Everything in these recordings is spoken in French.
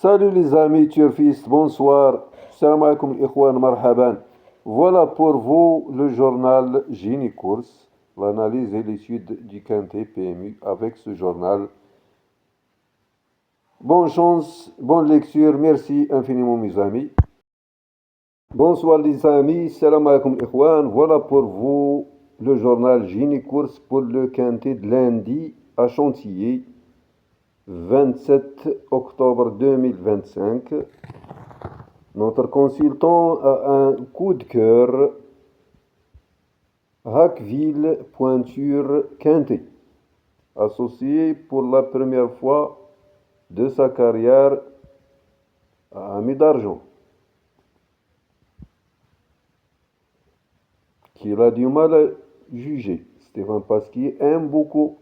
Salut les amis turfistes, bonsoir. Salam alaikum ikhwan, marhaban. Voilà pour vous le journal Gini Course, l'analyse et l'étude du quintet PMU avec ce journal. Bonne chance, bonne lecture, merci infiniment mes amis. Bonsoir les amis, salam alaikum ikhwan. Voilà pour vous le journal Gini Course pour le quintet de lundi à Chantilly, 27 octobre 2025. Notre consultant a un coup de cœur, Hackville Pointure Quintet, associé pour la première fois de sa carrière à Ami d'Argent, qu'il a du mal à juger. Stéphane Pasquier aime beaucoup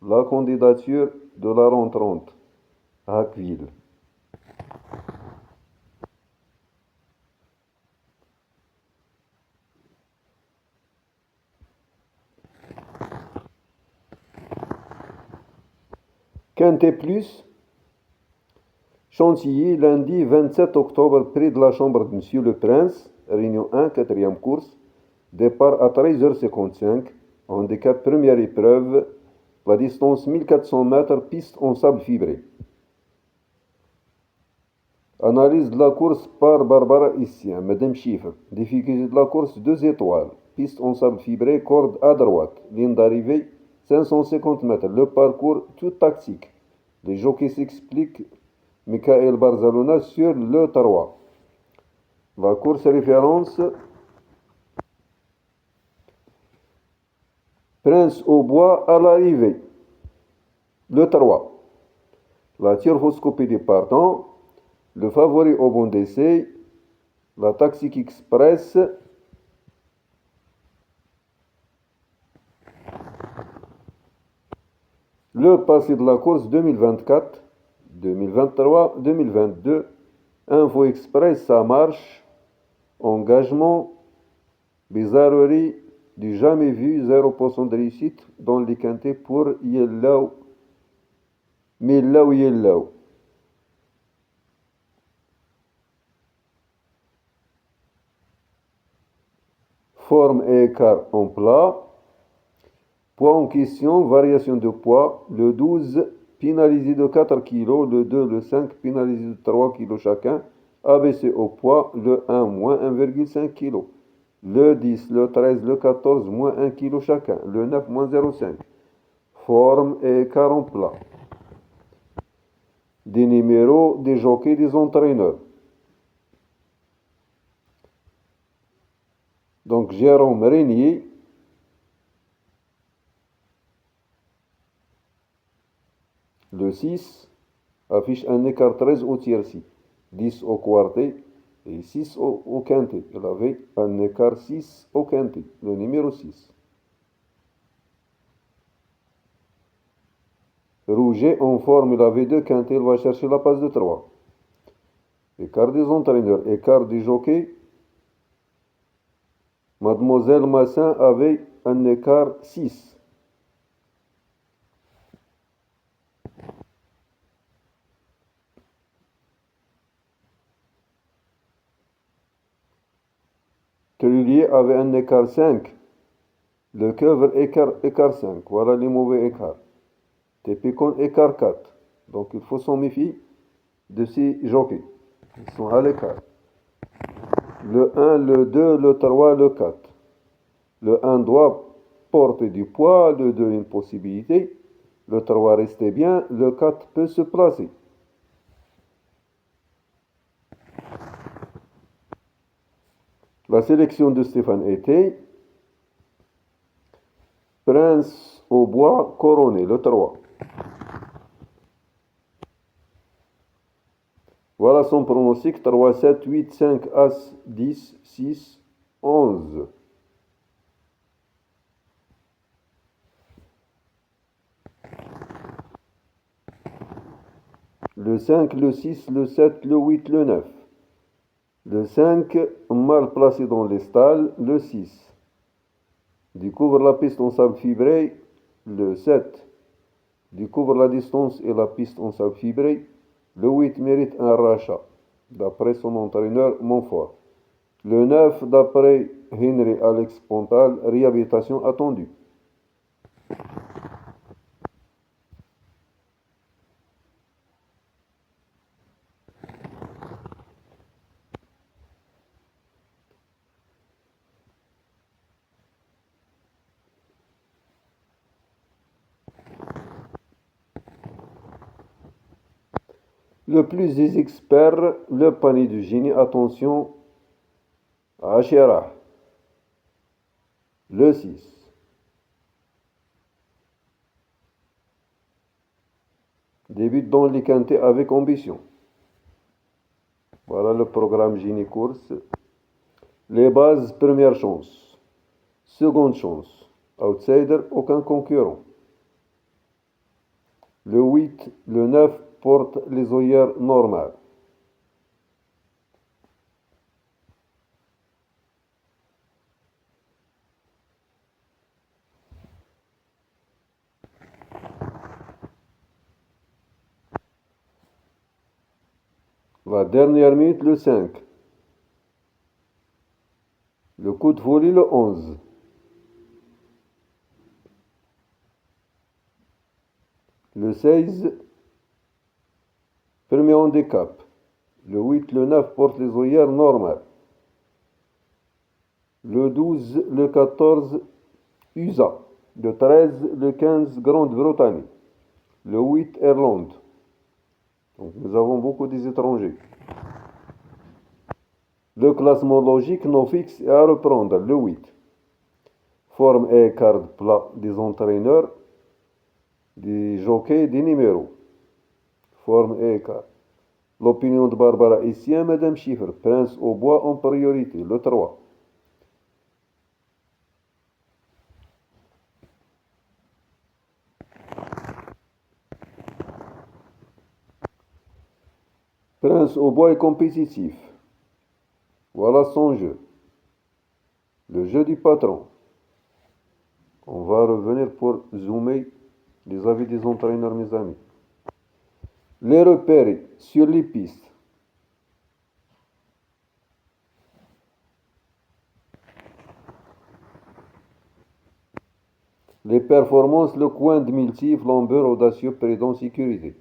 la candidature de la rentrante, Hackville. Quintet Plus, Chantilly, lundi 27 octobre, près de la chambre de Monsieur le Prince, réunion 1, quatrième course, départ à 13h55, handicap première épreuve, la distance 1400 mètres, piste en sable fibré. Analyse de la course par Barbara Issien, Madame Chiffre. Difficulté de la course 2 étoiles, piste en sable fibré, corde à droite, ligne d'arrivée 550 mètres, le parcours tout tactique. Les jockeys s'expliquent. Michael Barzalona sur le Tarois. La course référence Prince au bois à l'arrivée. Le Tarois. La turfoscopie des partants. Le favori au bon d'essai. La Taxic Express. Le passé de la course 2024. 2023, 2022, Info Express, ça marche. Engagement, bizarrerie, du jamais vu, 0% de réussite dans les quintets pour Yellow, Yellow. Forme et écart en plat. Poids en question, variation de poids, le 12 pénalisé de 4 kg, le 2, le 5 pénalisé de 3 kg chacun, abaissé au poids, le 1 moins 1,5 kg, le 10, le 13, le 14 moins 1 kg chacun, le 9 moins 0,5. Forme et écart en plat. Des numéros, des jockeys, des entraîneurs. Donc Jérôme Régnier, le 6 affiche un écart 13 au tiercé, 10 au quartet et 6 au quintet. Il avait un écart 6 au quintet, le numéro 6. Rouget en forme, il avait 2 quintets, il va chercher la passe de 3. Écart des entraîneurs, écart du jockey. Mademoiselle Massin avait un écart 6. Trullier avait un écart 5. Le coeur écart 5. Voilà les mauvais écarts. Tépicon écart 4. Donc il faut s'en méfier de ces jockeys. Ils sont à l'écart. Le 1, le 2, le 3, le 4. Le 1 doit porter du poids, le 2 une possibilité, le 3 restait bien, le 4 peut se placer. La sélection de Stéphane était Prince au bois couronné, le 3. Voilà son pronostic, 3, 7, 8, 5, As, 10, 6, 11. Le 5, le 6, le 7, le 8, le 9. Le 5, mal placé dans les stalles, le 6. Découvre la piste en sable fibré, le 7. Découvre la distance et la piste en sable fibré, Le 8 mérite un rachat, d'après son entraîneur Montfort. Le 9, d'après Henry Alex Pontal, réhabilitation attendue. Le plus des experts, le panier du génie, attention, Asherah. Le 6. Débute dans les quintés avec ambition. Voilà le programme génie course. Les bases, première chance. Seconde chance. Outsider, aucun concurrent. Le 8, le 9 porte les œillères normales. La dernière minute, le 5. Le coup de folie, le 11. Le 16, premier handicap. Le 8, le 9 porte les œillères normales. Le 12, le 14, USA. Le 13, le 15, Grande-Bretagne. Le 8, Irlande. Donc nous avons beaucoup des étrangers. Le classement logique non fixe est à reprendre. Le 8. Forme et carte plat des entraîneurs, des jockeys, des numéros. Forme et carte. L'opinion de Barbara Essien, Madame Chiffre. Prince au bois en priorité. Le 3. Prince au bois est compétitif. Voilà son jeu. Le jeu du patron. On va revenir pour zoomer les avis des entraîneurs, mes amis. Les repérer sur les pistes. Les performances, le coin de Milty, flambeur, audacieux, prudent, sécurité.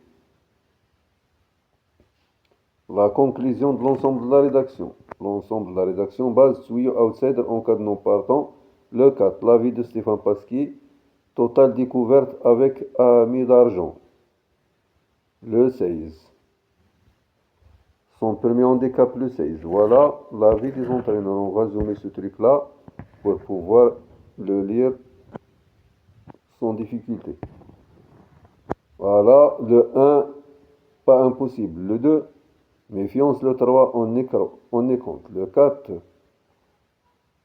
La conclusion de l'ensemble de la rédaction. L'ensemble de la rédaction base Souillot outsider en cas de non partant. Le 4, l'avis de Stéphane Pasquier. Totale découverte avec Ami d'argent. Le 16. Son premier handicap, le 16. Voilà l'avis des entraîneurs. On va zoomer ce truc-là pour pouvoir le lire sans difficulté. Voilà, le 1, pas impossible. Le 2, méfiance. Le 3, on est contre. Le 4,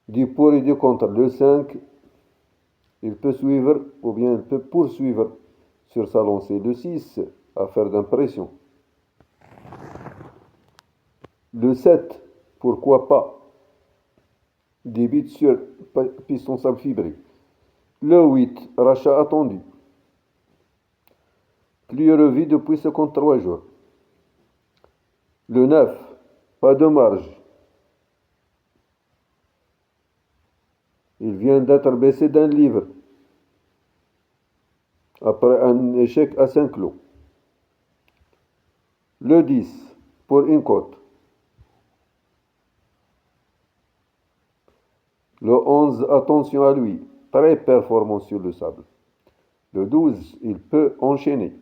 du pour et du contre. Le 5, il peut suivre ou bien il peut poursuivre sur sa lancée. Le 6, affaire d'impression. Le 7, pourquoi pas, débite sur piston sable fibré. Le 8, rachat attendu. Plus revu depuis 53 jours. Le 9, pas de marge. Il vient d'être baissé d'un livre après un échec à Saint-Cloud. Le 10, pour une cote. Le 11, attention à lui, très performant sur le sable. Le 12, il peut enchaîner.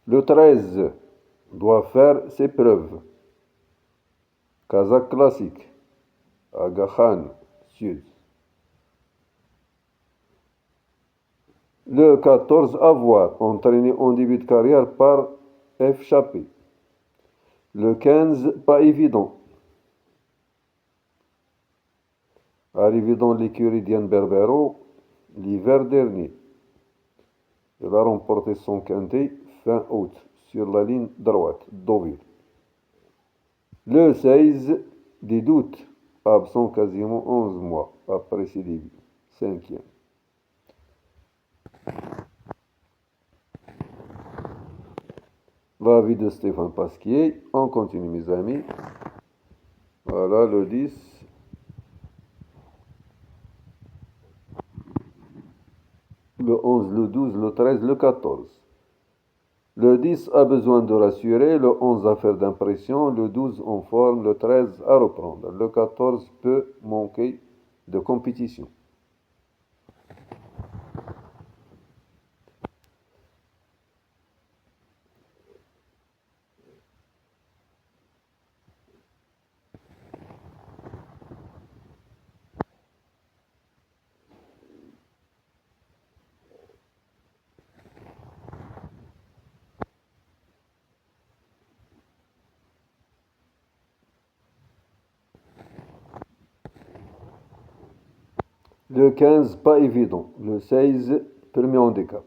Le 13 doit faire ses preuves. Kazakh classique, Aga Khan, Sud. Le 14, avoir, entraîné en début de carrière par F. Chappé. Le 15, pas évident. Arrivé dans l'écurie d'Yann Berbero l'hiver dernier. Il a remporté son quintet fin août sur la ligne droite, Deauville. Le 16, des doutes absent quasiment 11 mois après ses débuts. Cinquième. La vie de Stéphane Pasquier. On continue, mes amis. Voilà le 10. Le 11, le 12, le 13, le 14. Le 10 a besoin de rassurer, le 11 a faire d'impression, le 12 en forme, le 13 à reprendre. Le 14 peut manquer de compétition. Le 15, pas évident. Le 16, premier handicap.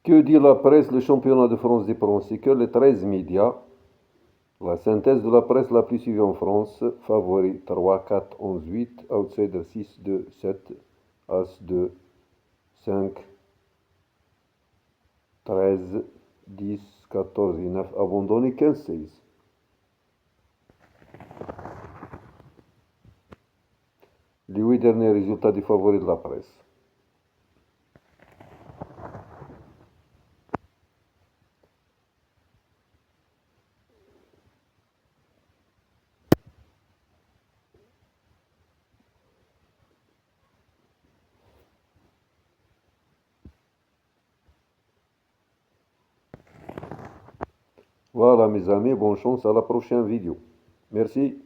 Que dit la presse, le championnat de France des pronostiqueurs, les 13 médias. La synthèse de la presse la plus suivie en France. Favori 3, 4, 11, 8. Outsider 6, 2, 7. As 2, 5, 13, 10, 14 et 9. Abandonné 15, 16. Les 8 derniers résultats des favoris de la presse. Voilà mes amis, bonne chance à la prochaine vidéo. Merci.